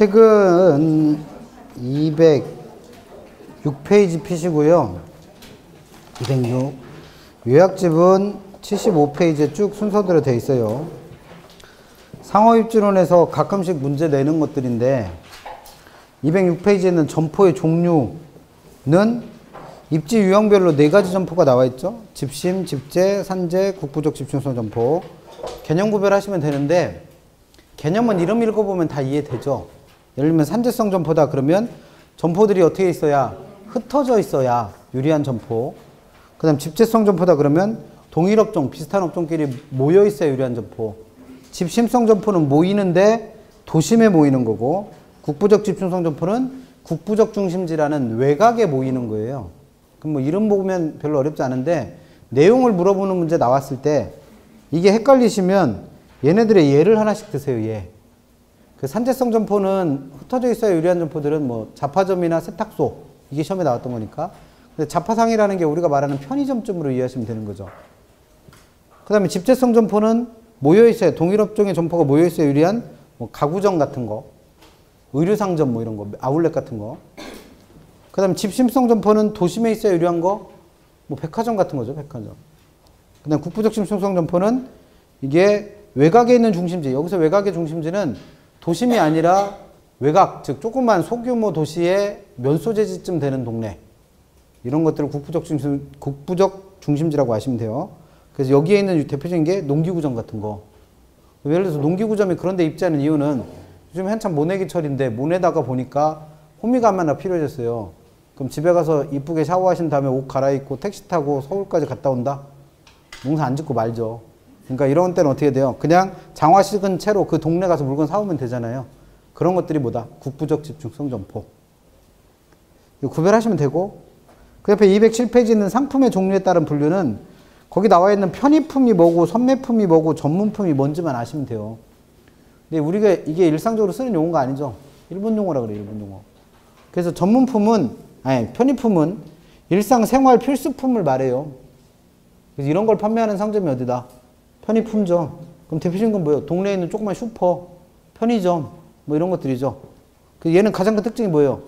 책은 206페이지 피시고요. 206. 요약집은 75페이지에 쭉 순서대로 돼 있어요. 상어입지론에서 가끔씩 문제 내는 것들인데 206페이지에는 점포의 종류는 입지 유형별로 4가지 점포가 나와 있죠. 집심, 집재, 산재, 국부적 집중성 점포. 개념 구별하시면 되는데 개념은 이름 읽어보면 다 이해되죠. 예를 들면 산재성 점포다 그러면 점포들이 어떻게 있어야 흩어져 있어야 유리한 점포. 그 다음 집재성 점포다 그러면 동일 업종, 비슷한 업종끼리 모여 있어야 유리한 점포. 집심성 점포는 모이는데 도심에 모이는 거고, 국부적 집중성 점포는 국부적 중심지라는 외곽에 모이는 거예요. 그럼 뭐 이름 보면 별로 어렵지 않은데 내용을 물어보는 문제 나왔을 때 이게 헷갈리시면 얘네들의 예를 하나씩 드세요. 예. 그 산재성 점포는 흩어져 있어야 유리한 점포들은 뭐 잡화점이나 세탁소, 이게 시험에 나왔던 거니까. 근데 잡화상이라는 게 우리가 말하는 편의점쯤으로 이해하시면 되는 거죠. 그 다음에 집재성 점포는 모여있어야, 동일업종의 점포가 모여있어야 유리한 뭐 가구점 같은 거, 의류상점 뭐 이런 거, 아울렛 같은 거. 그 다음에 집심성 점포는 도심에 있어야 유리한 거, 뭐 백화점 같은 거죠, 백화점. 그 다음에 국부적 집중성 점포는 이게 외곽에 있는 중심지, 여기서 외곽의 중심지는 도심이 아니라 외곽, 즉 조그만 소규모 도시의 면소재지쯤 되는 동네. 이런 것들을 국부적 중심지라고 하시면 돼요. 그래서 여기에 있는 대표적인 게 농기구점 같은 거. 예를 들어서 농기구점이 그런 데 입지하는 이유는 요즘 한참 모내기철인데 모내다가 보니까 호미가 하나 필요해졌어요. 그럼 집에 가서 이쁘게 샤워하신 다음에 옷 갈아입고 택시 타고 서울까지 갔다 온다? 농사 안 짓고 말죠. 그러니까 이런 때는 어떻게 돼요? 그냥 장화 식은 채로 그 동네 가서 물건 사오면 되잖아요. 그런 것들이 뭐다? 국부적 집중성 점포. 이거 구별하시면 되고, 그 옆에 207페이지 있는 상품의 종류에 따른 분류는 거기 나와 있는 편의품이 뭐고 선매품이 뭐고 전문품이 뭔지만 아시면 돼요. 근데 우리가 이게 일상적으로 쓰는 용어가 아니죠. 일본 용어라 그래요, 일본 용어. 그래서 전문품은, 아니, 편의품은 일상생활 필수품을 말해요. 그래서 이런 걸 판매하는 상점이 어디다? 편의품점. 그럼 대표적인 건 뭐예요? 동네에 있는 조그만 슈퍼, 편의점, 뭐 이런 것들이죠. 얘는 가장 큰 특징이 뭐예요?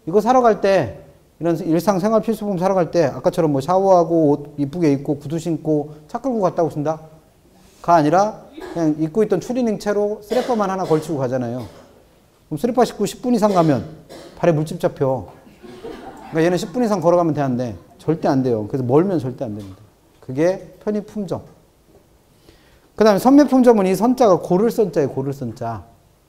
이거 사러 갈 때, 이런 일상생활 필수품 사러 갈 때, 아까처럼 뭐 샤워하고 옷 이쁘게 입고 구두 신고 차 끌고 갔다 오신다? 가 아니라 그냥 입고 있던 추리닝 채로 슬리퍼만 하나 걸치고 가잖아요. 그럼 슬리퍼 신고 10분 이상 가면 발에 물집 잡혀. 그러니까 얘는 10분 이상 걸어가면 되는데 절대 안 돼요. 그래서 멀면 절대 안 됩니다. 그게 편의품점. 그 다음에 선매품점은 이 선자가 고를 선자예요. 고를 선자.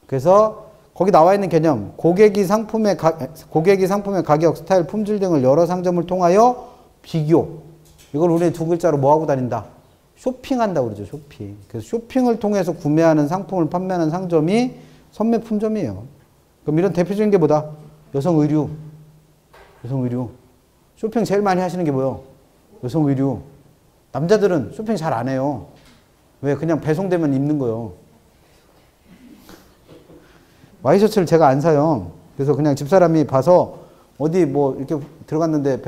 그래서 거기 나와 있는 개념, 고객이 상품의 가격, 스타일, 품질 등을 여러 상점을 통하여 비교. 이걸 우리 두 글자로 뭐 하고 다닌다? 쇼핑한다고 그러죠. 쇼핑. 그래서 쇼핑을 통해서 구매하는 상품을 판매하는 상점이 선매품점이에요. 그럼 이런 대표적인 게 뭐다? 여성 의류. 여성 의류. 쇼핑 제일 많이 하시는 게 뭐예요? 여성 의류. 남자들은 쇼핑 잘 안 해요. 왜? 그냥 배송되면 입는 거예요. 와이셔츠를 제가 안 사요. 그래서 그냥 집사람이 봐서 어디 뭐 이렇게 들어갔는데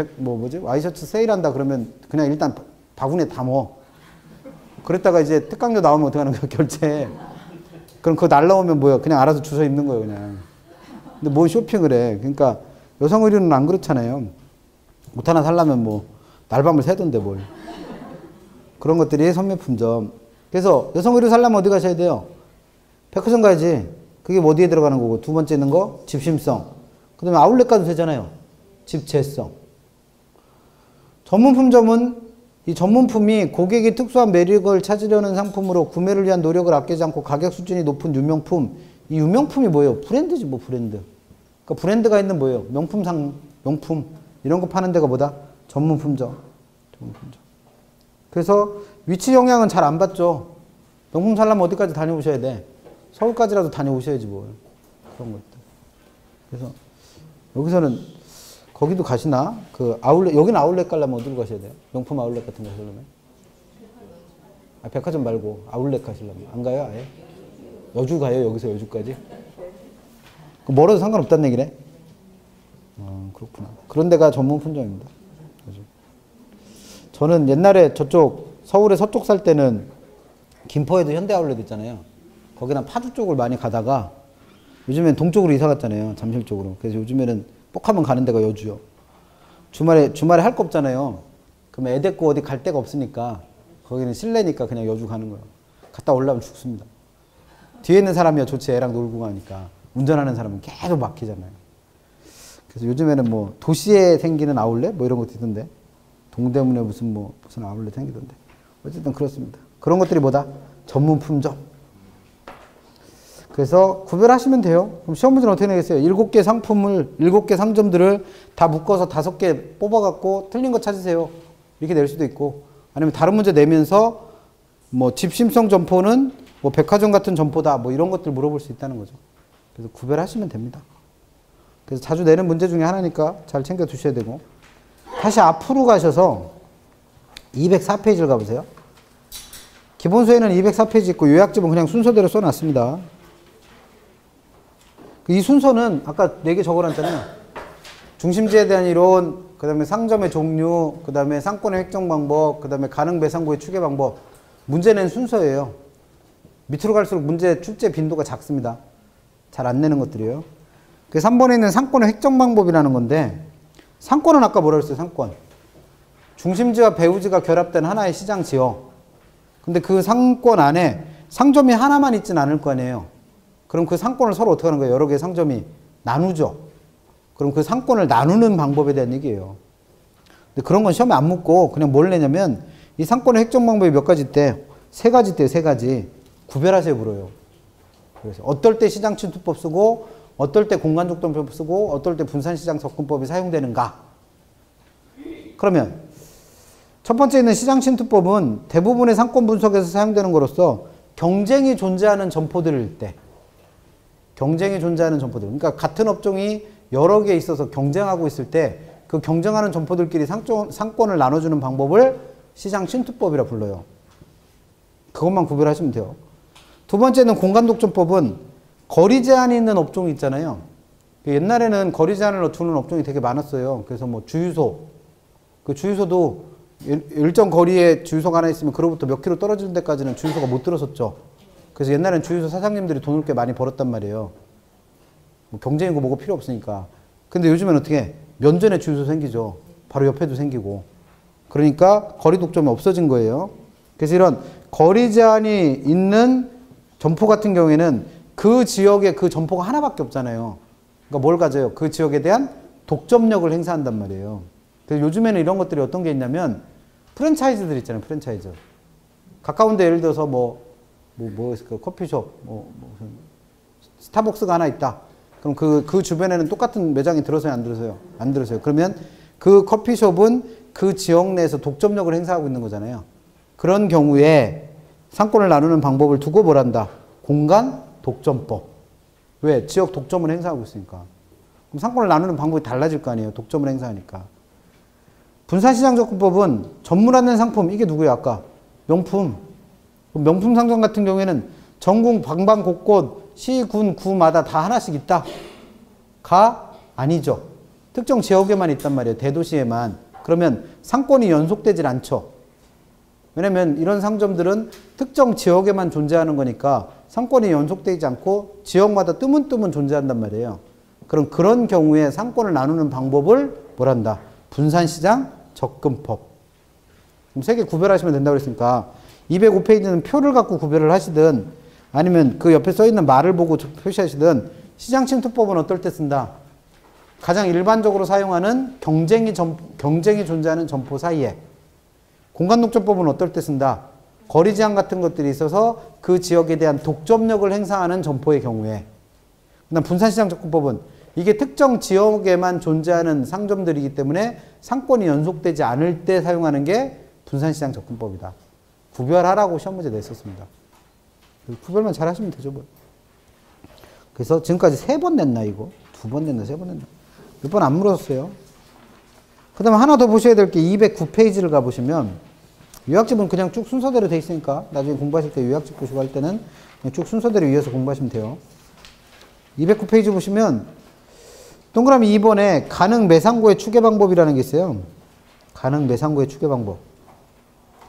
와이셔츠 세일한다 그러면 그냥 일단 바구니에 담어. 그랬다가 이제 특강료 나오면 어떡하는 거야, 결제. 그럼 그거 날라오면 뭐야? 그냥 알아서 주워 입는 거예요, 그냥. 근데 뭘 쇼핑을 해. 그러니까 여성 의류는 안 그렇잖아요. 옷 하나 살려면 뭐 날밤을 새던데 뭘. 그런 것들이 선매품점. 그래서 여성 의류 살려면 어디 가셔야 돼요? 백화점 가야지. 그게 어디에 들어가는 거고, 두 번째 있는 거 집심성. 그 다음에 아울렛 가도 되잖아요. 집재성. 전문품점은 이 전문품이 고객이 특수한 매력을 찾으려는 상품으로 구매를 위한 노력을 아끼지 않고 가격 수준이 높은 유명품. 이 유명품이 뭐예요? 브랜드지 뭐 브랜드. 그러니까 브랜드가 있는 뭐예요? 명품 이런 거 파는 데가 뭐다? 전문품점. 전문품점. 그래서 위치 영향은 잘 안 받죠. 명품 살려면 어디까지 다녀오셔야 돼? 서울까지라도 다녀오셔야지 뭘. 그런 것들. 그래서 여기서는 거기도 가시나? 그 아울렛, 여기는 아울렛 가려면 어디로 가셔야 돼요? 명품 아울렛 같은 거 가시려면? 아, 백화점 말고 아울렛 가시려면. 안 가요, 아예? 여주 가요, 여기서 여주까지? 멀어도 상관없다는 얘기네? 그렇구나. 그런 데가 전문 품점입니다. 저는 옛날에 저쪽, 서울의 서쪽 살 때는 김포에도 현대 아울렛 있잖아요. 거기는 파주 쪽을 많이 가다가 요즘엔 동쪽으로 이사 갔잖아요. 잠실 쪽으로. 그래서 요즘에는 뻑하면 가는 데가 여주요. 주말에 할 거 없잖아요. 그러면 애 데리고 어디 갈 데가 없으니까 거기는 실내니까 그냥 여주 가는 거예요. 갔다 올라오면 죽습니다. 뒤에 있는 사람이야 좋지. 애랑 놀고 가니까. 운전하는 사람은 계속 막히잖아요. 그래서 요즘에는 뭐 도시에 생기는 아울렛 뭐 이런 것도 있던데. 동대문에 무슨 아울렛 생기던데. 어쨌든 그렇습니다. 그런 것들이 뭐다? 전문 품종. 그래서 구별하시면 돼요. 그럼 시험 문제는 어떻게 내겠어요? 7개 상품을, 7개 상점들을 다 묶어서 5개 뽑아갖고 틀린 거 찾으세요. 이렇게 낼 수도 있고. 아니면 다른 문제 내면서 뭐 집심성 점포는 뭐 백화점 같은 점포다. 뭐 이런 것들 물어볼 수 있다는 거죠. 그래서 구별하시면 됩니다. 그래서 자주 내는 문제 중에 하나니까 잘 챙겨 두셔야 되고. 다시 앞으로 가셔서 204페이지를 가보세요. 기본서에는 204페이지 있고 요약집은 그냥 순서대로 써놨습니다. 이 순서는 아까 4개 적어놨잖아요. 중심지에 대한 이론, 그 다음에 상점의 종류, 그 다음에 상권의 획정 방법, 그 다음에 가능 배상고의 추계 방법. 문제 낸 순서예요. 밑으로 갈수록 문제 출제 빈도가 작습니다. 잘 안 내는 것들이에요. 그 3번에 있는 상권의 획정 방법이라는 건데, 상권은 아까 뭐라 그랬어요? 상권. 중심지와 배후지가 결합된 하나의 시장 지역. 근데 그 상권 안에 상점이 하나만 있진 않을 거 아니에요. 그럼 그 상권을 서로 어떻게 하는 거예요? 여러 개의 상점이 나누죠. 그럼 그 상권을 나누는 방법에 대한 얘기예요. 근데 그런 건 시험에 안 묻고 그냥 뭘 내냐면 이 상권의 획정 방법이 몇 가지 있대? 3가지 있대요. 3가지. 구별하세요. 물어요. 그래서 어떨 때 시장 침투법 쓰고 어떨 때 공간족동법 쓰고 어떨 때 분산시장 접근법이 사용되는가? 그러면 첫 번째 있는 시장 침투법은 대부분의 상권 분석에서 사용되는 거로서 경쟁이 존재하는 점포들일 때 경쟁이 존재하는 점포들. 그러니까 같은 업종이 여러 개 있어서 경쟁하고 있을 때 그 경쟁하는 점포들끼리 상권을 나눠주는 방법을 시장 침투법이라 불러요. 그것만 구별하시면 돼요. 두 번째는 공간독점법은 거리 제한이 있는 업종이 있잖아요. 옛날에는 거리 제한을 두는 업종이 되게 많았어요. 그래서 뭐 주유소. 그 주유소도 일정 거리에 주유소가 하나 있으면 그로부터 몇 킬로 떨어지는 데까지는 주유소가 못 들어섰죠. 그래서 옛날엔 주유소 사장님들이 돈을 꽤 많이 벌었단 말이에요. 뭐 경쟁이고 뭐고 필요 없으니까. 근데 요즘엔 어떻게 면전에 주유소 생기죠. 바로 옆에도 생기고. 그러니까 거리 독점이 없어진 거예요. 그래서 이런 거리 제한이 있는 점포 같은 경우에는 그 지역에 그 점포가 하나밖에 없잖아요. 그러니까 뭘 가져요? 그 지역에 대한 독점력을 행사한단 말이에요. 그래서 요즘에는 이런 것들이 어떤 게 있냐면 프랜차이즈들 있잖아요. 프랜차이즈. 가까운데 예를 들어서 뭐 있을까? 커피숍, 무슨 스타벅스가 하나 있다. 그럼 그 주변에는 똑같은 매장이 들어서요, 안 들어서요? 안 들어서요. 그러면 그 커피숍은 그 지역 내에서 독점력을 행사하고 있는 거잖아요. 그런 경우에 상권을 나누는 방법을 두고 뭘 한다? 공간 독점법. 왜? 지역 독점을 행사하고 있으니까. 그럼 상권을 나누는 방법이 달라질 거 아니에요. 독점을 행사하니까. 분산시장 접근법은 전문화된 상품. 이게 누구예요? 아까 명품. 명품 상점 같은 경우에는 전국 방방곳곳 시, 군, 구마다 다 하나씩 있다? 가? 아니죠. 특정 지역에만 있단 말이에요. 대도시에만. 그러면 상권이 연속되질 않죠. 왜냐면 이런 상점들은 특정 지역에만 존재하는 거니까 상권이 연속되지 않고 지역마다 뜨문뜨문 존재한단 말이에요. 그럼 그런 경우에 상권을 나누는 방법을 뭐란다? 분산시장 접근법. 그럼 3개 구별하시면 된다고 그랬으니까 205페이지는 표를 갖고 구별을 하시든 아니면 그 옆에 써있는 말을 보고 표시하시든 시장 침투법은 어떨 때 쓴다? 가장 일반적으로 사용하는 경쟁이 존재하는 점포 사이에. 공간독점법은 어떨 때 쓴다? 거리 제한 같은 것들이 있어서 그 지역에 대한 독점력을 행사하는 점포의 경우에. 그다음 분산시장 접근법은 이게 특정 지역에만 존재하는 상점들이기 때문에 상권이 연속되지 않을 때 사용하는 게 분산시장 접근법이다. 구별하라고 시험 문제 냈었습니다. 구별만 잘 하시면 되죠, 뭐. 그래서 지금까지 3번 냈나, 이거? 2번 냈나, 3번 냈나? 몇 번 안 물었어요. 그 다음에 하나 더 보셔야 될 게 209페이지를 가보시면, 요약집은 그냥 쭉 순서대로 돼 있으니까, 나중에 공부하실 때 요약집 보시고 할 때는 그냥 쭉 순서대로 이어서 공부하시면 돼요. 209페이지 보시면, 동그라미 2번에 가능 매상고의 추계 방법이라는 게 있어요. 가능 매상고의 추계 방법.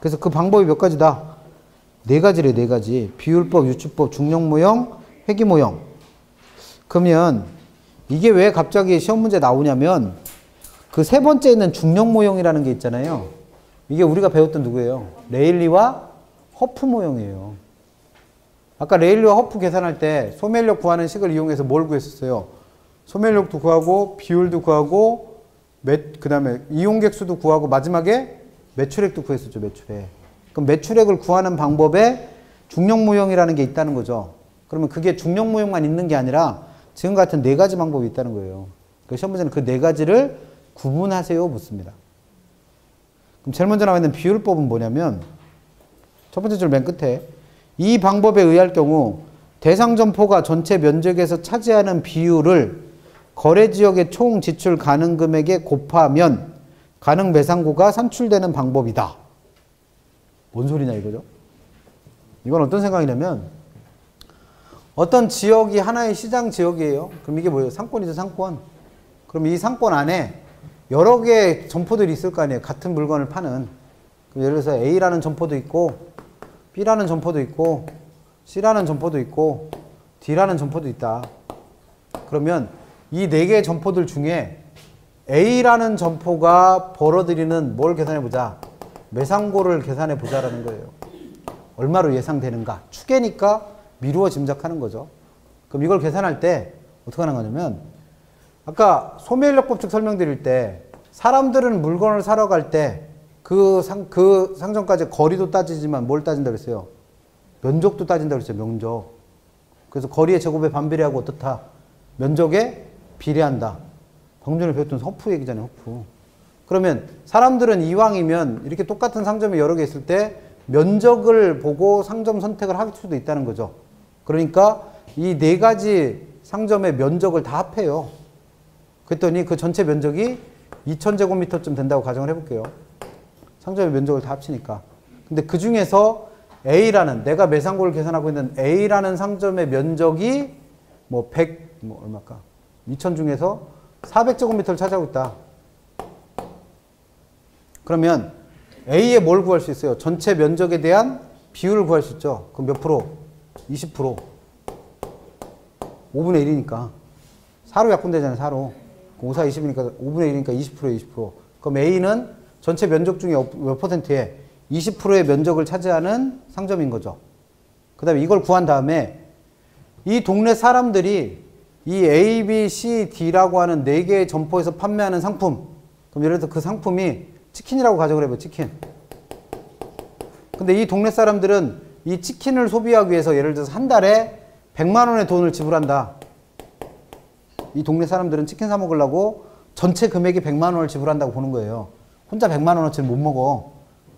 그래서 그 방법이 몇 가지다? 4가지래, 4가지. 비율법, 유추법, 중력모형, 회기모형. 그러면 이게 왜 갑자기 시험 문제 나오냐면 그 세 번째 있는 중력 모형이라는 게 있잖아요. 이게 우리가 배웠던 누구예요? 레일리와 허프 모형이에요. 아까 레일리와 허프 계산할 때 소멸력 구하는 식을 이용해서 뭘 구했었어요? 소멸력도 구하고 비율도 구하고 그 다음에 이용객수도 구하고 마지막에 매출액도 구했었죠. 매출액. 그럼 매출액을 구하는 방법에 중력 모형이라는 게 있다는 거죠. 그러면 그게 중력 모형만 있는 게 아니라 지금 같은 네 가지 방법이 있다는 거예요. 그 시험 문제는 그 네 가지를 구분하세요 묻습니다. 그럼 제일 먼저 나와 있는 비율법은 뭐냐면 첫 번째 줄 맨 끝에 이 방법에 의할 경우 대상 점포가 전체 면적에서 차지하는 비율을 거래 지역의 총 지출 가능 금액에 곱하면 가능 매상고가 산출되는 방법이다. 뭔 소리냐 이거죠? 이건 어떤 생각이냐면 어떤 지역이 하나의 시장 지역이에요. 그럼 이게 뭐예요? 상권이죠, 상권. 그럼 이 상권 안에 여러 개의 점포들이 있을 거 아니에요. 같은 물건을 파는. 예를 들어서 A라는 점포도 있고 B라는 점포도 있고 C라는 점포도 있고 D라는 점포도 있다. 그러면 이 네 개의 점포들 중에 A라는 점포가 벌어들이는 뭘 계산해보자? 매상고를 계산해보자라는 거예요. 얼마로 예상되는가? 추계니까 미루어 짐작하는 거죠. 그럼 이걸 계산할 때 어떻게 하는 거냐면 아까 소매인력 법칙 설명드릴 때 사람들은 물건을 사러 갈 때 그 상점까지 거리도 따지지만 뭘 따진다고 했어요? 면적도 따진다고 했어요. 면적. 그래서 거리의 제곱에 반비례하고 어떻다? 면적에 비례한다. 방금 전에 배웠던 허프 얘기잖아요. 허프. 그러면 사람들은 이왕이면 이렇게 똑같은 상점이 여러 개 있을 때 면적을 보고 상점 선택을 할 수도 있다는 거죠. 그러니까 이 네 가지 상점의 면적을 다 합해요. 그랬더니 그 전체 면적이 2000제곱미터쯤 된다고 가정을 해볼게요. 상점의 면적을 다 합치니까. 근데 그 중에서 A라는, 내가 매상고를 계산하고 있는 A라는 상점의 면적이 뭐 100, 뭐 얼마일까? 2000 중에서 400제곱미터를 차지하고 있다. 그러면 A에 뭘 구할 수 있어요? 전체 면적에 대한 비율을 구할 수 있죠. 그럼 몇 프로? 20%. 5분의 1이니까. 4로 약분되잖아요. 4로. 5, 4, 20이니까 5분의 1이니까 20%에 20%. 그럼 A는 전체 면적 중에 몇 퍼센트에 20%의 면적을 차지하는 상점인 거죠. 그 다음에 이걸 구한 다음에 이 동네 사람들이 이 A, B, C, D라고 하는 4개의 점포에서 판매하는 상품. 그럼 예를 들어서 그 상품이 치킨이라고 가정을 해봐요. 치킨. 근데 이 동네 사람들은 이 치킨을 소비하기 위해서 예를 들어서 한 달에 100만 원의 돈을 지불한다. 이 동네 사람들은 치킨 사 먹으려고 전체 금액이 100만 원을 지불한다고 보는 거예요. 혼자 100만 원어치를 못 먹어.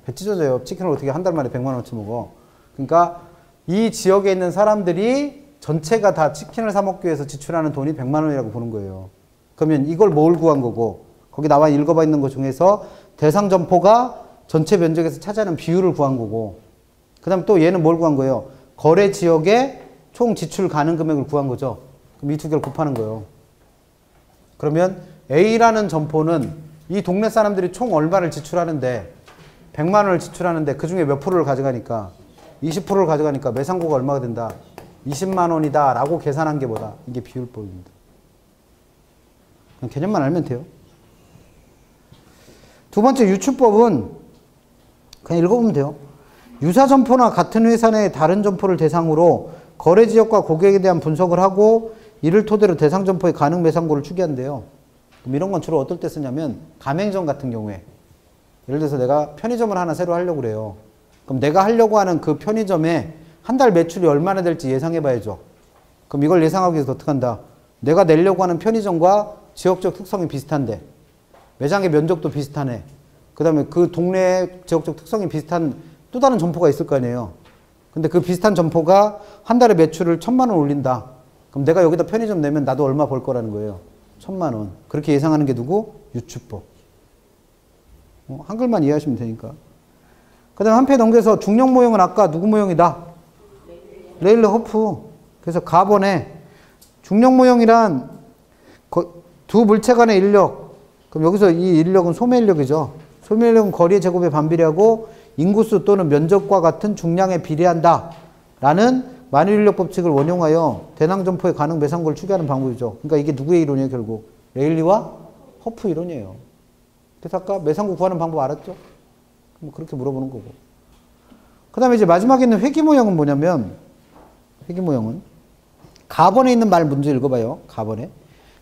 배 찢어져요. 치킨을 어떻게 한 달 만에 100만 원어치 먹어. 그러니까 이 지역에 있는 사람들이 전체가 다 치킨을 사 먹기 위해서 지출하는 돈이 100만 원이라고 보는 거예요. 그러면 이걸 뭘 구한 거고 거기 나와 읽어봐 있는 것 중에서 대상 점포가 전체 면적에서 차지하는 비율을 구한 거고 그 다음 또 얘는 뭘 구한 거예요? 거래 지역의 총 지출 가능 금액을 구한 거죠. 그럼 이 두 개를 곱하는 거예요. 그러면 A라는 점포는 이 동네 사람들이 총 얼마를 지출하는데 100만 원을 지출하는데 그 중에 몇 프로를 가져가니까 20%를 가져가니까 매상고가 얼마가 된다? 20만 원이다 라고 계산한 게 뭐다? 이게 비율법입니다. 그냥 개념만 알면 돼요. 두 번째 유추법은 그냥 읽어보면 돼요. 유사 점포나 같은 회사 내의 다른 점포를 대상으로 거래 지역과 고객에 대한 분석을 하고 이를 토대로 대상 점포의 가능 매상고를 추계한대요. 그럼 이런 건 주로 어떨 때 쓰냐면 가맹점 같은 경우에 예를 들어서 내가 편의점을 하나 새로 하려고 그래요. 그럼 내가 하려고 하는 그 편의점에 한 달 매출이 얼마나 될지 예상해 봐야죠. 그럼 이걸 예상하기 위해서 어떻게 한다? 내가 내려고 하는 편의점과 지역적 특성이 비슷한데 매장의 면적도 비슷하네. 그 다음에 그 동네의 지역적 특성이 비슷한 또 다른 점포가 있을 거 아니에요. 근데 그 비슷한 점포가 한 달에 매출을 1000만 원 올린다. 그럼 내가 여기다 편의점 내면 나도 얼마 벌 거라는 거예요. 1000만 원. 그렇게 예상하는 게 누구? 유추법. 한글만 이해하시면 되니까. 그 다음에 한 페이지 넘겨서 중력 모형은 아까 누구 모형이다? 레일러 허프. 그래서 가번에 중력 모형이란 두 물체 간의 인력. 그럼 여기서 이 인력은 소매 인력이죠. 소매 인력은 거리의 제곱에 반비례하고 인구수 또는 면적과 같은 중량에 비례한다. 라는 만유인력 법칙을 원용하여 대낭점포의 가능 매상고를 추계하는 방법이죠. 그러니까 이게 누구의 이론이에요, 결국? 레일리와 허프 이론이에요. 그래서 아까 매상고 구하는 방법 알았죠? 그럼 그렇게 물어보는 거고. 그 다음에 이제 마지막에 있는 회귀 모형은 뭐냐면, 회귀 모형은 가번에 있는 말 문제 읽어봐요. 가번에.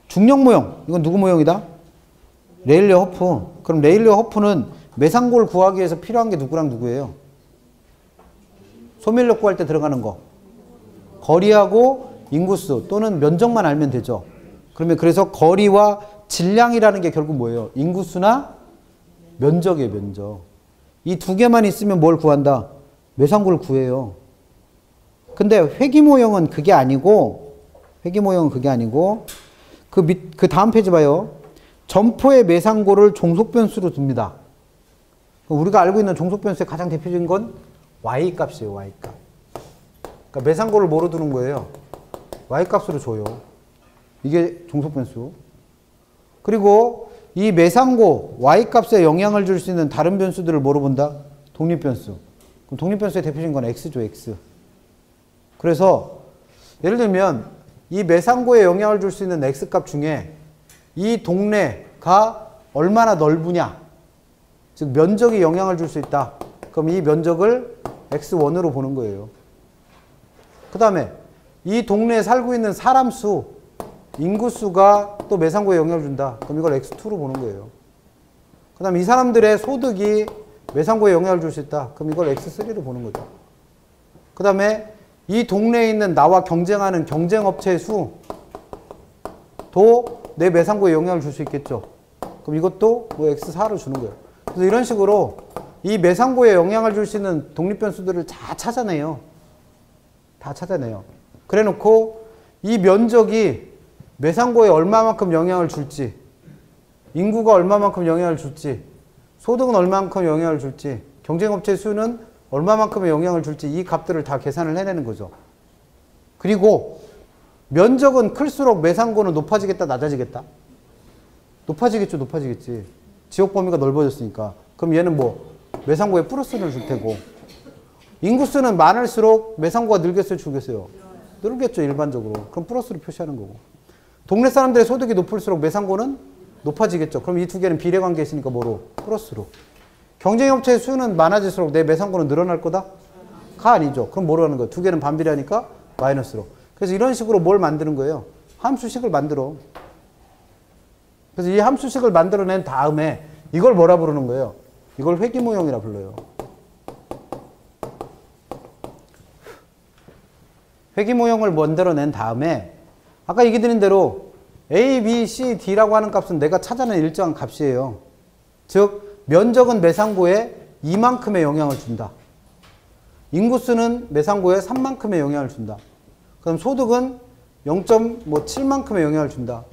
중력 모형. 이건 누구 모형이다? 레일리와 허프. 그럼 레일리와 허프는 매상고를 구하기 위해서 필요한 게 누구랑 누구예요? 소멸력 구할 때 들어가는 거. 거리하고 인구수 또는 면적만 알면 되죠. 그러면 그래서 거리와 질량이라는 게 결국 뭐예요? 인구수나 면적이에요, 면적. 이 두 개만 있으면 뭘 구한다? 매상고를 구해요. 근데 회귀 모형은 그게 아니고, 회귀 모형은 그게 아니고, 그 다음 페이지 봐요. 점포의 매상고를 종속변수로 둡니다. 우리가 알고 있는 종속변수의 가장 대표적인 건 y값이에요, y값. 그러니까 매상고를 뭐로 두는 거예요? y값으로 줘요. 이게 종속변수. 그리고 이 매상고 y값에 영향을 줄 수 있는 다른 변수들을 뭐로 본다? 독립변수. 그럼 독립변수의 대표적인 건 x죠, x. 그래서 예를 들면 이 매상고에 영향을 줄 수 있는 x값 중에 이 동네가 얼마나 넓으냐, 즉 면적이 영향을 줄 수 있다. 그럼 이 면적을 x1으로 보는 거예요. 그 다음에 이 동네에 살고 있는 사람 수, 인구수가 또 매상고에 영향을 준다. 그럼 이걸 x2로 보는 거예요. 그 다음에 이 사람들의 소득이 매상고에 영향을 줄 수 있다. 그럼 이걸 x3로 보는 거죠. 그 다음에 이 동네에 있는 나와 경쟁하는 경쟁업체의 수도 내 매상고에 영향을 줄 수 있겠죠. 그럼 이것도 뭐 x4로 주는 거예요. 그래서 이런 식으로 이 매상고에 영향을 줄 수 있는 독립변수들을 다 찾아내요. 다 찾아내요. 그래 놓고 이 면적이 매상고에 얼마만큼 영향을 줄지, 인구가 얼마만큼 영향을 줄지, 소득은 얼마만큼 영향을 줄지, 경쟁업체 수는 얼마만큼의 영향을 줄지 이 값들을 다 계산을 해내는 거죠. 그리고 면적은 클수록 매상고는 높아지겠다, 낮아지겠다? 높아지겠죠, 높아지겠지. 지역 범위가 넓어졌으니까. 그럼 얘는 뭐 매상고에 플러스를 줄 테고, 인구수는 많을수록 매상고가 늘겠어요, 줄겠어요? 늘겠죠, 일반적으로. 그럼 플러스로 표시하는 거고. 동네 사람들의 소득이 높을수록 매상고는 높아지겠죠. 그럼 이 두 개는 비례관계에 있으니까 뭐로? 플러스로. 경쟁업체의 수는 많아질수록 내 매상고는 늘어날 거다? 가 아니죠. 그럼 뭐로 하는 거예요? 두 개는 반비례하니까 마이너스로. 그래서 이런 식으로 뭘 만드는 거예요? 함수식을 만들어. 그래서 이 함수식을 만들어낸 다음에 이걸 뭐라 부르는 거예요? 이걸 회귀 모형이라 불러요. 회귀 모형을 만들어낸 다음에 아까 얘기 드린 대로 A, B, C, D라고 하는 값은 내가 찾아낸 일정한 값이에요. 즉 면적은 매상고에 이만큼의 영향을 준다. 인구수는 매상고에 3만큼의 영향을 준다. 그럼 소득은 0.7만큼의 영향을 준다.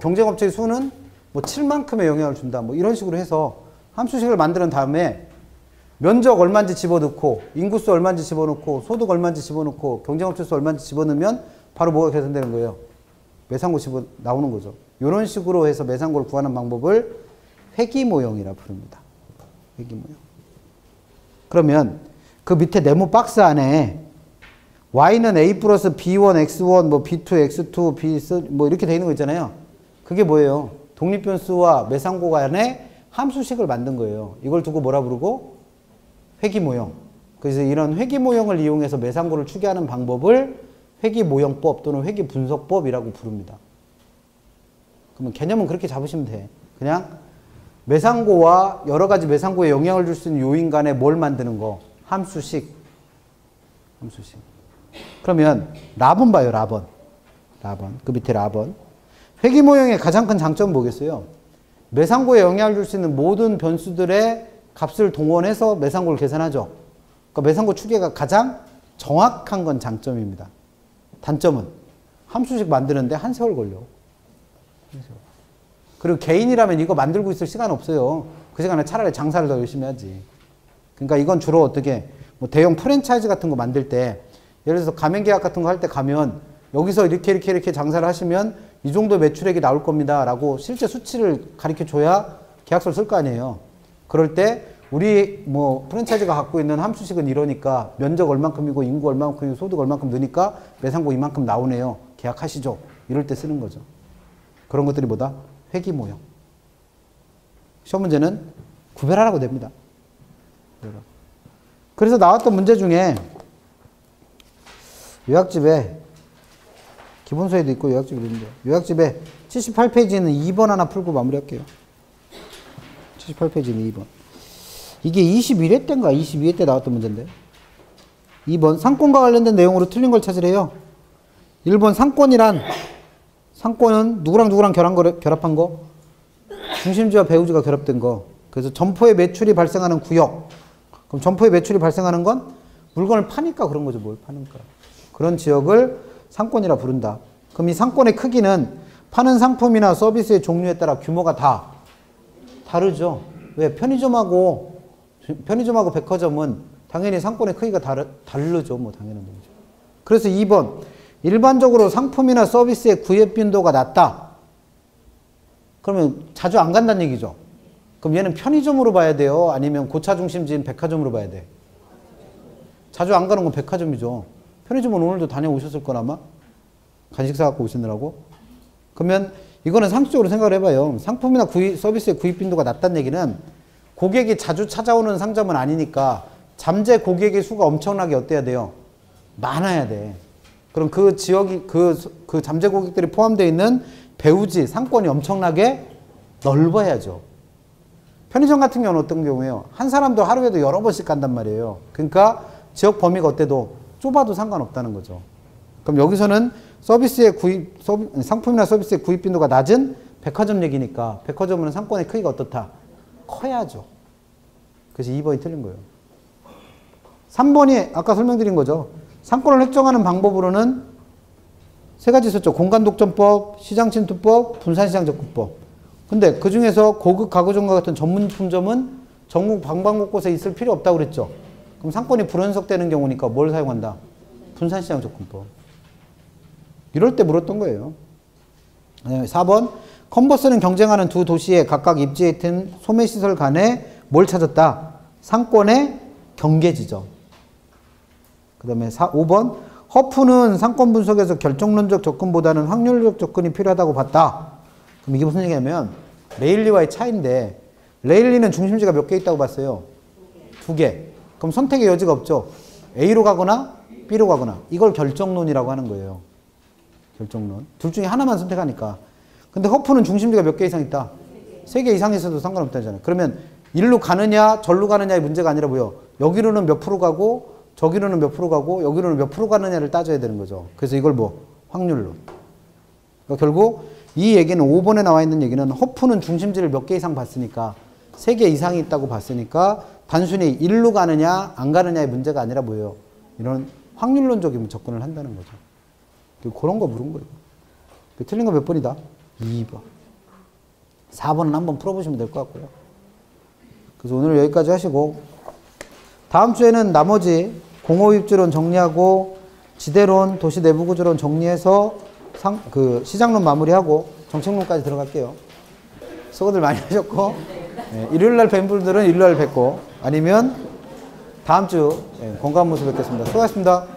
경쟁업체의 수는 7만큼의 영향을 준다. 이런 식으로 해서 함수식을 만드는 다음에 면적 얼마인지 집어넣고, 인구수 얼마인지 집어넣고, 소득 얼마인지 집어넣고, 경쟁업체 수 얼마인지 집어넣으면 바로 뭐가 계산되는 거예요? 매상고 나오는 거죠. 이런 식으로 해서 매상고를 구하는 방법을 회귀 모형이라 부릅니다. 회귀 모형. 그러면 그 밑에 네모 박스 안에 y는 a 플러스 b1, x1, b2, x2, b3 이렇게 돼 있는 거 있잖아요. 그게 뭐예요? 독립변수와 매상고 간에 함수식을 만든 거예요. 이걸 두고 뭐라 부르고? 회귀 모형. 그래서 이런 회귀 모형을 이용해서 매상고를 추계하는 방법을 회귀 모형법 또는 회귀 분석법이라고 부릅니다. 그러면 개념은 그렇게 잡으시면 돼. 그냥 매상고와 여러 가지 매상고에 영향을 줄 수 있는 요인 간에 뭘 만드는 거? 함수식. 함수식. 그러면 라번 봐요, 라번. 라번. 그 밑에 라번. 회귀 모형의 가장 큰 장점은 뭐겠어요? 매상고에 영향을 줄 수 있는 모든 변수들의 값을 동원해서 매상고를 계산하죠. 그러니까 매상고 추계가 가장 정확한 건 장점입니다. 단점은 함수식 만드는데 한 세월 걸려. 그리고 개인이라면 이거 만들고 있을 시간 없어요. 그 시간에 차라리 장사를 더 열심히 하지. 그러니까 이건 주로 어떻게 대형 프랜차이즈 같은 거 만들 때, 예를 들어서 가맹계약 같은 거 할 때 가면 여기서 이렇게 장사를 하시면 이 정도 매출액이 나올 겁니다 라고 실제 수치를 가르쳐 줘야 계약서를 쓸 거 아니에요. 그럴 때 우리 뭐 프랜차이즈가 갖고 있는 함수식은 이러니까 면적 얼만큼이고 인구 얼만큼이고 소득 얼만큼 느니까 매상고 이만큼 나오네요. 계약하시죠. 이럴 때 쓰는 거죠. 그런 것들이 뭐다? 회귀 모형. 시험 문제는 구별하라고 됩니다. 그래서 나왔던 문제 중에 요약집에 기본서에도 있고 요약집에도 있는데 요약집에 78페이지는 2번 하나 풀고 마무리할게요. 78페이지는 2번. 이게 21회 때인가 22회 때 나왔던 문제인데 2번 상권과 관련된 내용으로 틀린 걸 찾으래요. 1번 상권이란 상권은 누구랑 누구랑 결합한 거 중심지와 배후지가 결합된 거. 그래서 점포의 매출이 발생하는 구역. 그럼 점포의 매출이 발생하는 건 물건을 파니까 그런 거죠. 뭘 파니까. 그런 지역을 상권이라 부른다. 그럼 이 상권의 크기는 파는 상품이나 서비스의 종류에 따라 규모가 다 다르죠. 왜? 편의점하고 백화점은 당연히 상권의 크기가 다르죠. 뭐 당연한 얘기죠. 그래서 2번 일반적으로 상품이나 서비스의 구입 빈도가 낮다. 그러면 자주 안 간다는 얘기죠. 그럼 얘는 편의점으로 봐야 돼요? 아니면 고차 중심지인 백화점으로 봐야 돼? 자주 안 가는 건 백화점이죠. 편의점은 오늘도 다녀오셨을 거나 아마? 간식 사갖고 오시느라고? 그러면 이거는 상식적으로 생각을 해봐요. 상품이나 서비스의 구입 빈도가 낮다는 얘기는 고객이 자주 찾아오는 상점은 아니니까 잠재 고객의 수가 엄청나게 어때야 돼요? 많아야 돼. 그럼 그 지역이, 그 잠재 고객들이 포함되어 있는 배후지, 상권이 엄청나게 넓어야죠. 편의점 같은 경우는 어떤 경우예요? 한 사람도 하루에도 여러 번씩 간단 말이에요. 그러니까 지역 범위가 어때도 좁아도 상관없다는 거죠. 그럼 여기서는 상품이나 서비스의 구입 빈도가 낮은 백화점 얘기니까 백화점은 상권의 크기가 어떻다? 커야죠. 그래서 2번이 틀린 거예요. 3번이 아까 설명드린 거죠. 상권을 획정하는 방법으로는 세 가지 있었죠. 공간독점법, 시장침투법, 분산시장접근법. 근데 그 중에서 고급 가구점과 같은 전문품점은 전국 방방곳곳에 있을 필요 없다고 그랬죠. 그럼 상권이 불연속되는 경우니까 뭘 사용한다? 분산시장접근법. 이럴 때 물었던 거예요. 4번 컨버스는 경쟁하는 두 도시에 각각 입지에 있는 소매시설 간에 뭘 찾았다? 상권의 경계지점. 그 다음에 5번 허프는 상권 분석에서 결정론적 접근보다는 확률적 접근이 필요하다고 봤다. 그럼 이게 무슨 얘기냐면 레일리와의 차이인데 레일리는 중심지가 몇 개 있다고 봤어요? 2개. 그럼 선택의 여지가 없죠. A로 가거나 B로 가거나. 이걸 결정론이라고 하는 거예요. 결정론. 둘 중에 하나만 선택하니까. 근데 허프는 중심지가 몇 개 이상 있다? 3개 이상 있어도 상관없다잖아요. 그러면 일로 가느냐 절로 가느냐의 문제가 아니라 뭐요? 여기로는 몇 프로 가고 저기로는 몇 프로 가고 여기로는 몇 프로 가느냐를 따져야 되는 거죠. 그래서 이걸 뭐? 확률론. 그러니까 결국 이 얘기는 5번에 나와 있는 얘기는 허프는 중심지를 몇 개 이상 봤으니까 3개 이상이 있다고 봤으니까 단순히 일로 가느냐 안 가느냐의 문제가 아니라 뭐예요? 이런 확률론적인 접근을 한다는 거죠. 그런 거 물은 거예요. 틀린 거 몇 번이다? 2번. 4번은 한번 풀어보시면 될 것 같고요. 그래서 오늘 여기까지 하시고 다음 주에는 나머지 공허입지론 정리하고 지대론, 도시 내부구조론 정리해서 시장론 마무리하고 정책론까지 들어갈게요. 수고들 많이 하셨고 일요일날 뵌 분들은 일요일날 뵙고 아니면 다음 주 건강한 모습 뵙겠습니다. 수고하셨습니다.